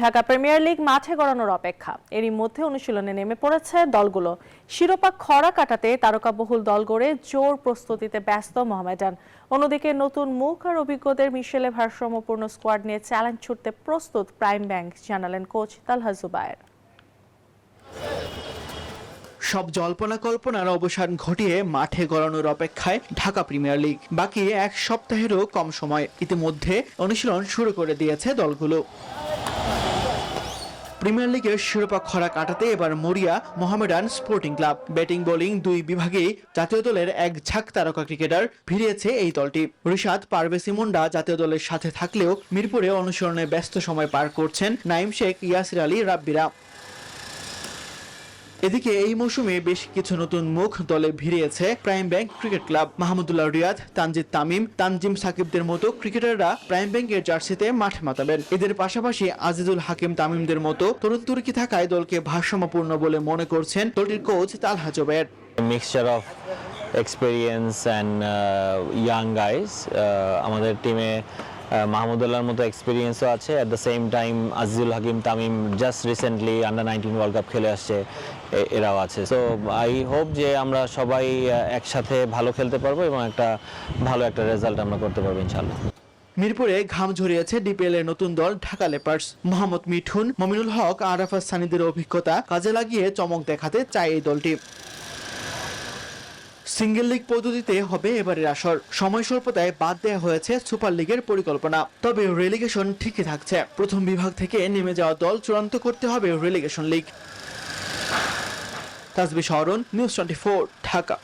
Dhaka premier league মাঠে গড়ানোর অপেক্ষা। এরই মধ্যে অনুশীলনে নেমে পড়েছে দলগুলো। শিরোপা খরা কাটাতে তারকাবহুল দল গড়ে জোর প্রস্তুতিতে ব্যস্ত মোহামেডান। অন্যদিকে নতুন মুখ আর অভিজ্ঞদের মিশেলে ভারসাম্যপূর্ণ স্কোয়াড নিয়ে চ্যালেঞ্জ ছুটতে প্রস্তুত প্রাইম ব্যাংক, জানালেন কোচ তালহা জুবায়ের। সব জল্পনা কল্পনার অবসান ঘটিয়ে মাঠে গড়ানোর অপেক্ষায় ঢাকা প্রিমিয়ার লিগ। বাকি এক সপ্তাহেরও কম সময়। ইতিমধ্যে অনুশীলন শুরু করে দিয়েছে দলগুলো। প্রিমিয়ার লিগের শিরোপা খরা কাটাতে এবার মরিয়া Mohammedan sporting club. Batting bowling দুই বিভাগেই জাতীয় দলের এক ঝাঁক তারকা ক্রিকেটার ভিড়িয়েছে এই দলটি। রিশাদ পারভেজ মুন্ডা জাতীয় দলের সাথে থাকলেও মিরপুরে অনুশীলনে ব্যস্ত সময় পার করছেন নাইম শেখ, ইয়াসির আলী, রাব্বিরা। এদিকে এই মৌসুমে বেশ কিছু নতুন মুখ দলে ভিড়িয়েছে Prime Bank Cricket Club. Mahmudullah Riyad, Tanzid Tamim, Tanzim সাকিবদের মতো ক্রিকেটাররা প্রাইম ব্যাংকের জার্সিতে মাঠ মাতাবেন। এদের পাশাপাশি আজিজুল হাকিম তামিমদের মতো তরুণ তুর্কি থাকায় দলকে ভারসাম্যপূর্ণ বলে মনে করছেন দলটির coach Talha Jubair. Mixture of experience and young guys. আমাদের টিমে মাহমুদুল্লাহর মতো এক্সপিরিয়েন্সও আছে, at the same time Azizul Hakim Tamim just recently under nineteen world cup খেলে আসছে, এরাও আছে। সো আই হোপ যে আমরা সবাই একসাথে ভালো খেলতে পারবো এবং ভালো একটা রেজাল্ট আমরা করতে পারবো ইনশাআল্লাহ। মিরপুরে ঘাম ঝরিয়েছে ডিপিএল এর নতুন দল ঢাকা লেপার্স। মোহাম্মদ মিঠুন, মমিনুল হক, আরাফাত সানিদের অভিজ্ঞতা কাজে লাগিয়ে চমক দেখাতে চায় এই দলটি। সিঙ্গেল লিগ পদ্ধতিতে হবে এবারের আসর। সময় স্বল্পতায় বাদ দেওয়া হয়েছে সুপার লিগের পরিকল্পনা। তবে রেলিগেশন ঠিকই থাকছে। প্রথম বিভাগ থেকে নেমে যাওয়া দল চূড়ান্ত করতে হবে রেলিগেশন লিগ। তাসবিহ শরণ, নিউজ 24, ঢাকা।